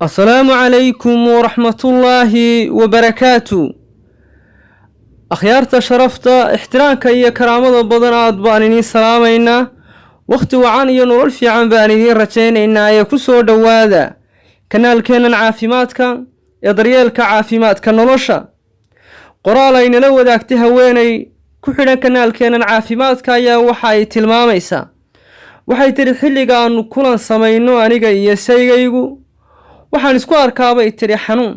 السلام عليكم ورحمة الله وبركاته. أخيارتا شرفتا احترامك إيا كرامة بدنا أدبانيني سلامينا وقت وعان ينور في عن بانيني رجينينا يكسو دوادا كنال كينان عافيماتك يدريالك عافيماتك نلوشا قرالين لو داكتها ويني كحنا كنال كينان عافيماتك يا وحاي تلماميسا waxay tiri xilligaanu kulan sameeyno aniga iyo saygaygu waxaan isku arkaabay tiri xanuun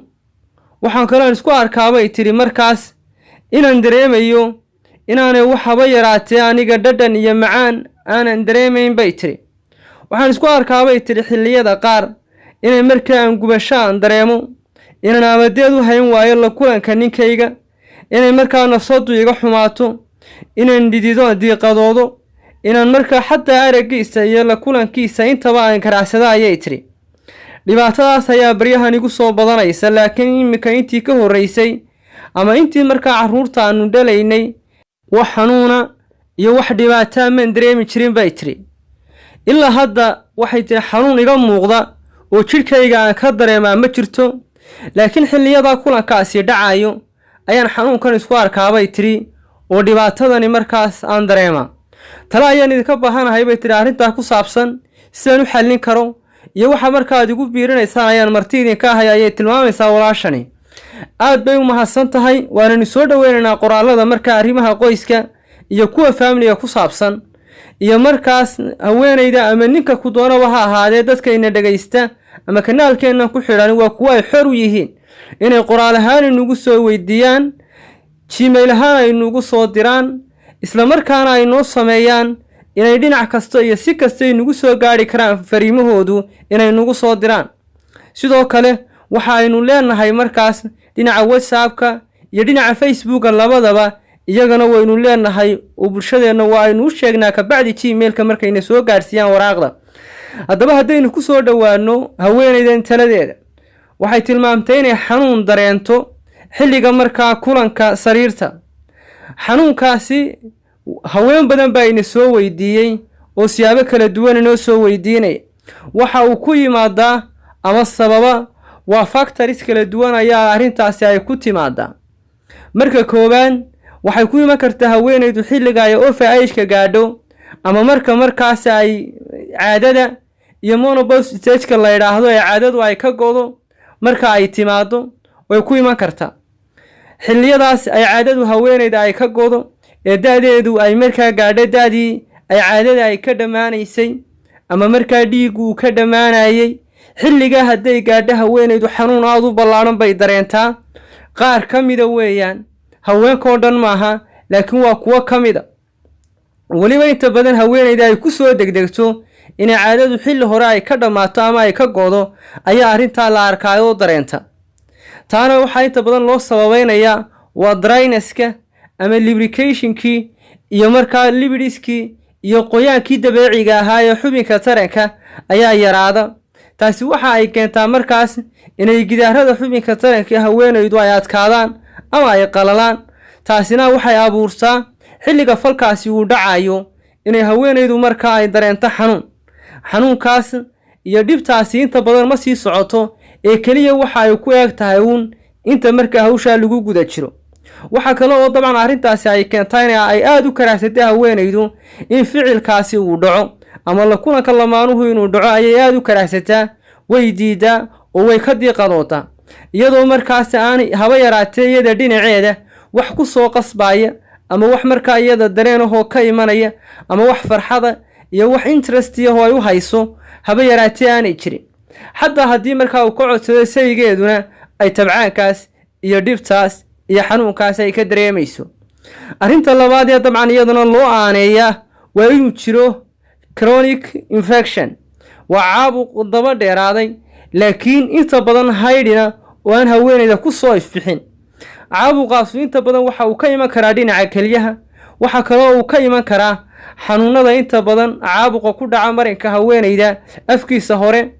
waxaan kale isku arkaabay tiri markaas inaan dareemayo inaanay waxba yaraatay aniga dhadhan iyo macaan aanan dareemayn bay tiri waxaan isku arkaabay tiri xilliyada qaar inay markaan gubashaan dareemo inaan abadeed u hayn waayo la kulanka ninkayga inay markaa nafsadu iga xumaato inaan dhidido diiqadoodo inaan markaa xataa aragiisa iyo la kulankiisa intaba aan karacsada ayay tiri dhibaatadaas ayaa baryahan igu soo badanaysa laakiin imika intii ka horeysay ama intii markaa caruurta aanu dhalaynay wax xanuuna iyo wax dhibaato ma dareemi jirin bay tiri ilaa hadda waxay tiri xanuun iga muuqda oo jirkayga aan ka dareemaa ma jirto laakiin xilliyada kulankaasi dhacayo ayaan xanuunkan isku arkaabay tiri oo dhibaatadani markaas aan dareemaa tala ayaan idinka baahanahay bay tiri arrintaa ku saabsan sidaan u xallin karo iyo waxa markaa igu biirinaysaan ayaan marti idinka ahay ayay tilmaamaysaa walaashani aad bay u mahadsan tahay waananu soo dhaweynaynaa qoraalada markaa arrimaha qoyska iyo kuwa faamiliga ku saabsan iyo markaas haweenayda ama ninka ku doonaba ha ahaadee dadkayna dhagaysta ama kanaalkeenna ku xidhan waa kuwa ay xor u yihiin inay qoraal ahaan inugu soo weydiiyaan gmail ahaan ay inugu soo diraan isla markaana ay noo sameeyaan inay dhinac kasta iyo si kasta inugu soo gaari karaan fariimahoodu inay nugu soo diraan sidoo kale waxa aynu leenahay markaas dhinaca WhatsApp-ka iyo dhinaca Facebook-ka labadaba iyagana waynu leenahay oo bulshadeena waa aynu u sheegnaa ka bacdi gmail-ka markayna soo gaarsiiyaan waraaqda haddaba haddaynu ku soo dhawaano haweenaydan taladeeda waxay tilmaamtay inay xanuun dareento xilliga markaa kulanka sariirta xanuunkaasi haween badan baa ina soo weydiiyay oo siyaabo kala duwan inoo soo weydiinay waxa uu ku yimaadaa ama sababa waa factors kala duwan ayaa arrintaasi ay ku timaadaa marka kooban waxay ku iman kartaa haweenaydu xilliga ay age-ka gaadho ama markaas ay caadada iyo menopause stage-ka la yiraahdo ee caadadu ay ka godo marka ay timaado way ku iman kartaa xilliyadaas ay caadadu haweenayda ay ka godo ee daadeedu ay markaa gaadho daadii ay caadada ay ka dhamaanaysay ama markaa dhiigu ka dhamaanayay xilliga haday gaadho haweenaydu xanuun aad u ballaaran bay dareentaa qaar kamida weeyaan haweenkoo dhan maaha laakiin waa kuwa kamida waliba inta badan haweenayda ay ku soo degdegto in caadadu xilli hore ay ka dhamaato ama ay ka godo ayaa arrinta la arkaayo dareenta taana waxa inta badan loo sababeynaya waa dryness-ka ama lubrication-kii iyo markaa lipids-kii iyo qoyaankii dabiiciga ahaa ee xubinka taranka ayaa yaraada taasi waxa ay keentaa markaas inay gidaarada xubinka taranka haweenaydu ay adkaadaan ama ay qalalaan taasina waxay abuurtaa xilliga falkaasi uu dhacayo inay haweenaydu markaa ay dareento xanuunkaas iyo dhibtaasi inta badan ma sii socoto ee kaliya waxa ay ku eeg tahay inta markaa hawsha lagu guda jiro waxa kale oo dabcan arrintaasi ay keentay in ay aad u karaasatay haweenaydu in ficilkaasi uu dhaco ama la kulanka lamaanuhu inuu dhaco ayay aad u karaasataa way diidaa oo way ka diiqadootaa iyadoo markaas aan haba yaraatee iyada dhinaceeda wax ku soo qasbaya ama wax markaa iyada dareenahoo ka imanaya ama wax farxada iyo wax interest ah ay u hayso haba yaraatee aanay jirin xataa haddii markaa uu ka codsado saygeeduna ay tabcaankaas iyo dhibtaas iyo xanuunkaas ay ka dareemayso arrinta labaad ee dabcan iyaduna loo aaneeyaa waa inuu jiro chronic infection waa caabuq daba dheeraaday laakiin inta badan haydhina oo aan haweenayda ku soo ifbixin caabuqaas inta badan waxa uu ka iman karaa dhinaca kelyaha waxa kale oo uu ka iman karaa xanuunada inta badan caabuqa ku dhaca marinka haweenayda afkiisa hore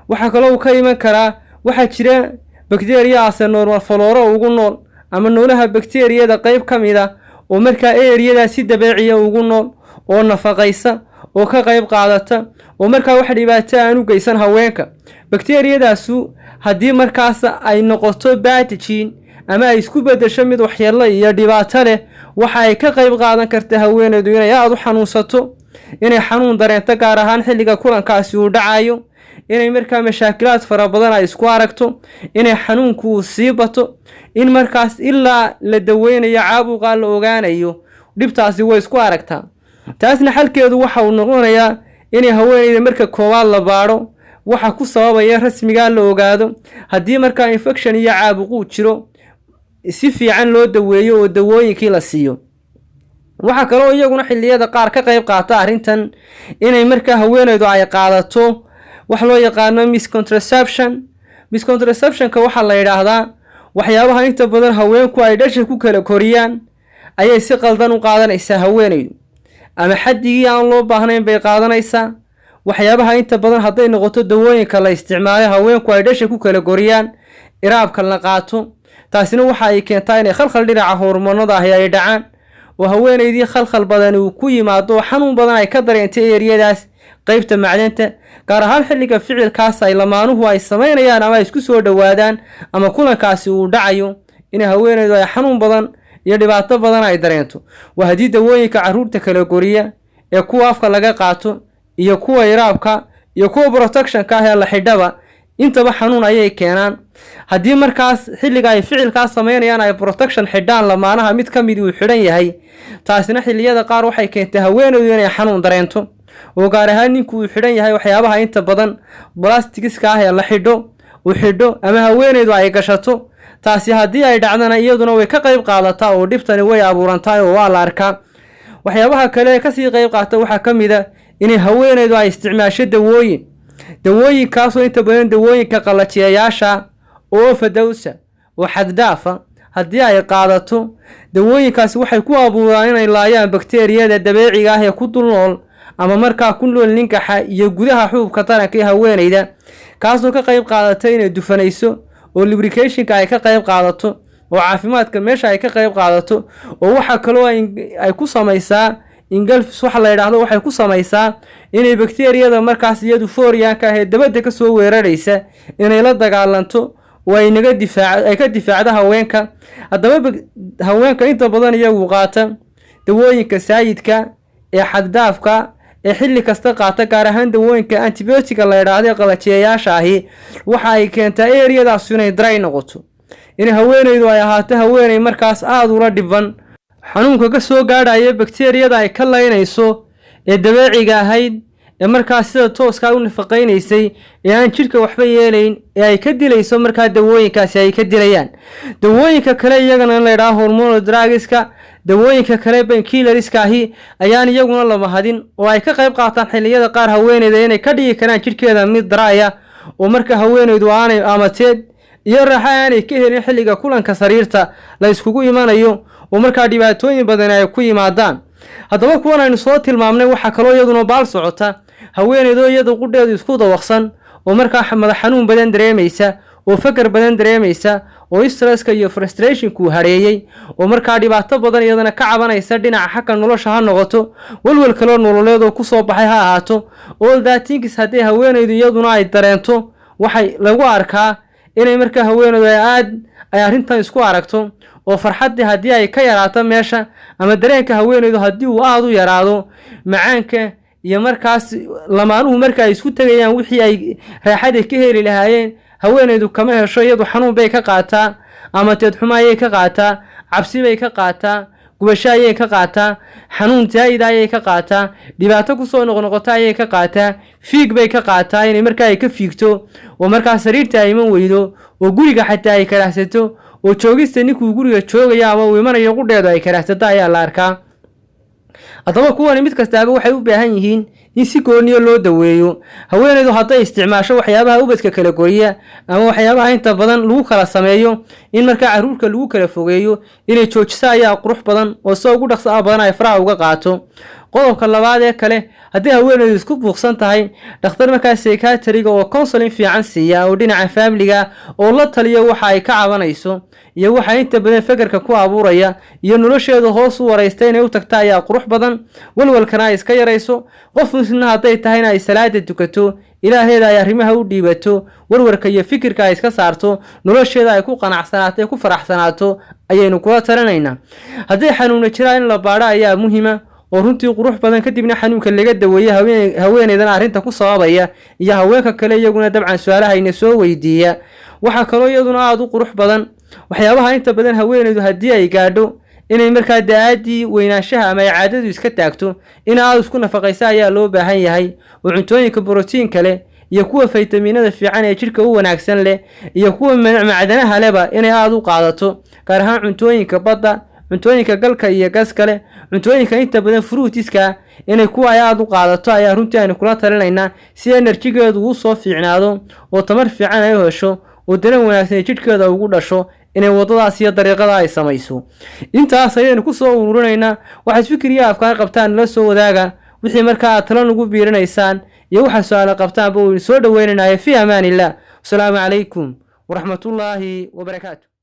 waxa kale oo uu ka iman karaa waxa jira bacteria normal flora ugu nool ama noolaha bacteriyada qayb kamida oo markaa area si dabiici ah ugu nool oo nafaqaysa oo ka qayb qaadata oo markaa wax dhibaato aan u geysan haweenka. bakteeriyadaasu haddii markaas ay noqoto pathogen ama ay isku bedesho mid waxyeello iyo dhibaato leh, waxa ay ka qayb qaadan kartaa haweeneydu inay aad u xanuunsato, inay xanuun dareento gaar ahaan xilliga kulankaasi uu dhacayo, inay markaa mashaakilaad fara badan ay isku aragto, inay xanuunku uu sii bato, in markaas ilaa la daweynayo caabuqa la ogaanayo dhibtaasi way isku aragtaa. taasna xalkeedu waxa uu noqonayaa inay haweeneyda marka koowaad la baadho waxa ku sababaya rasmiga la ogaado. haddii markaa infection iyo caabuqu jiro si fiican loo daweeyo oo dawooyinkii la siiyo. waxa kale oo iyaguna xilliyada qaar ka qayb qaata arrintan inay markaa haweeneydu ay qaadato wax loo yaqaano miscontraception-ka waxaa la yidhaahdaa waxyaabaha inta badan haweenku ay dhasha ku kala koriyaan ayay si qaldan u qaadanaysaa haweeneydu, ama xaddigii aan loo baahnayn bay qaadanaysaa. waxyaabaha inta badan hadday noqoto dawooyinka la isticmaalo haweenku ay dhasha ku kala koriyaan, iraabka la qaato, taasina waxa ay keentaa inay khalkhal dhinaca hormoonada ahi ay dhacaan oo haweeneydii khalkhal badan uu ku yimaado, xanuun badan ay ka dareentay eeriyadaas qaybta macdanta, gaar ahaan xilliga ficilkaas ay lamaanuhu ay samaynayaan ama isku soo dhawaadaan ama kulankaasi uu dhacayo, in haweeneydu ay xanuun badan iyo dhibaato badan ay dareento. waa haddii dawooyinka caruurta kala goriya ee kuwa afka laga qaato iyo kuwa iraabka iyo kuwa protectionka ah ee la xidhaba intaba xanuun ayay keenaan. haddii markaas xilliga ay ficilkaas samaynayaan ay protection xidhaan lamaanaha mid ka mid uu xidhan yahay, taasina xilliyada qaar waxay keentay haweeneydu inay xanuun dareento oo gaar ahaan ninku uu xidhan yahay waxyaabaha inta badan blastikiska ah ee la xidho ama haweeneydu ay gashato. taasi haddii ay dhacdana iyaduna way ka qayb qaadataa oo dhibtani way abuurantahay oo waa la arkaa. waxyaabaha kale ee kasii qayb qaata waxaa ka mid a inay haweeneydu ay isticmaasho dawooyinkaasoo inta badan dawooyinka qallajiyayaasha oo overdose oo xaddaafa haddii ay qaadato, dawooyinkaasi waxay ku abuuraan inay laayaan bakteeriyada dabeeciga ah ee ku dul nool ama markaa ku nool ninkaxa iyo gudaha xuubka taranka ee haweeneyda, kaasoo ka qayb qaadata inay dufanayso oo lubricationka ay ka qayb qaadato oo caafimaadka meesha ay ka qayb qaadato. oo waxa kaloo ay ku samaysaa ingulfs waxa la yiraahdo, waxay ku samaysaa inay bakteeriyada markaas iyadu fooriyaanka ah ee dabadda ka soo weeraraysa inay la dagaalanto oo ay ka difaacdo haweenka. haddaba haweenka inta badan iyagu qaata dawooyinka saayidka ee xaddaafka ee xilli kasta qaata, gaar ahaan dawooyinka antibiotica la yiraahdo ee qallajiyayaasha ahi, waxa ay keentaa eeriyadaas inay dry noqoto, in haweeneydu ay ahaato haweeney markaas aad ula dhiban xanuunka ka soo gaadhaya bakteeriyada ay ka laynayso ee dabeeciga ahayd ee markaas sida tooska u nafaqaynaysay ee aan jidhka waxba yeelayn ee ay ka dilayso markaa dawooyinkaasi ay ka dilayaan. dawooyinka kale iyagana la yidhaahdo hormonal drugska, dawooyinka kale painkilleriska ahi ayaan iyaguna la mahadin oo ay ka qayb qaataan xilliyada qaar haweeneyda inay ka dhigi karaan jidhkeeda mid daraaya oo marka haweeneydu aanay amateed iyo raaxa aanay ka helin xilliga kulanka sariirta la iskugu imanayo oo markaa dhibaatooyin badan ay ku yimaadaan. haddaba kuwan aynu soo tilmaamnay waxaa kaloo iyaduna baal socota haweeneydu iyadu qudheedu isku dawaqsan oo markaa madax xanuun badan dareemaysa oo fakar badan dareemaysa oo stresska iyo frustrationku hareeyay oo markaa dhibaato badan iyadana ka cabanaysa dhinaca xagga nolosha ha noqoto, walwal kale nololeed oo ku soo baxay ha ahaato. all that things haddii haweeneydu iyaduna ay dareento, waxay lagu arkaa inay markaa haweeneydu ay arrintan isku aragto oo farxaddii haddii ay ka yaraato meesha ama dareenka haweeneydu haddii uu aad u yaraado, macaanka iyo markaas lamaanuhu marka ay isku tagayaan wixii ay raaxada ka heli lahaayeen haweeneydu kama hesho. iyadu xanuun bay ka qaataa ama teed xumo ayay ka qaataa, cabsi bay ka qaataa, gubasho ayay ka qaataa, xanuun zaa'ida ayay ka qaataa, dhibaato ku soo noqnoqota ayay ka qaataa, fiig bay ka qaataa inay markaa ay ka fiigto oo markaa sariirta ay iman weydo oo guriga xataa ay karaahsato oo joogista ninkuu guriga joogaya ama uu imanayo qudheedu ay karaahsato ayaa la arkaa. haddaba kuwani mid kastaaba waxay u baahan yihiin in si gooniyo loo daweeyo. haweeneydu hadday isticmaasho waxyaabaha ubadka kala goriya ama waxyaabaha inta badan lagu kala sameeyo in markaa caruurka lagu kala fogeeyo, inay joojiso ayaa qurux badan oo sida ugu dhaqso badan ay faraha uga qaato. qodobka labaad ee kale, haddii haweeneydu isku buuqsan tahay, dhakhtar markaa psychiatriga oo counseling fiican siiya oo dhinaca familiga oo la taliyo waxa ay ka cabanayso iyo waxa inta badan fakarka ku abuuraya iyo nolosheedu hoos u wareysta inay u tagta ayaa qurux badan, walwalkana ay iska yarayso, qof muslimna hadday tahayna ay salaada tukato ilaaheeda ay arrimaha u dhiibato warwarka iyo fikirka ay iska saarto nolosheeda ay ku qanacsanaato ee ku faraxsanaato ayaynu kula talinaynaa. hadday xanuuna jiraan in la baadho ayaa muhiima oo runtii qurux badan kadibna xanuunka laga daweeyo haweeneydan arrinta ku sababaya iyo haweenka kale iyaguna dabcan su'aalahayna soo weydiiya. waxaa kaloo iyaduna aad u qurux badan waxyaabaha inta badan haweeneydu haddii ay gaadho inay markaa daadii weynaanshaha ama caadadu iska taagto in aad isku nafaqaysa ayaa loo baahan yahay oo cuntooyinka borotiinka leh iyo kuwa faytamiinada fiican ee jirka u wanaagsan leh iyo kuwa macdanaha leba inay aad u qaadato gaar ahaan cuntooyinka badda cuntooyinka galka iyo gaska leh cuntooyinka inta badan fruitiska inay kuwa ay aad u qaadato ayaa runtii aynu kula talinaynaa si enerjigeedu uu soo fiicnaado oo tamar fiican ay u hesho oo daran wanaagsan jidhkeeda ugu dhasho inay wadadaas iyo dariiqada ay samayso. intaas ayaynu ku soo ururinaynaa. waxaad fikir iyo afkaar qabtaan la soo wadaaga wixii markaa aad talo nagu biirinaysaan iyo waxa su'aalo qabtaanba waynu soo dhaweynaynaa. fi amaanillah. asalaamu calaykum waraxmatullaahi wabarakaatu.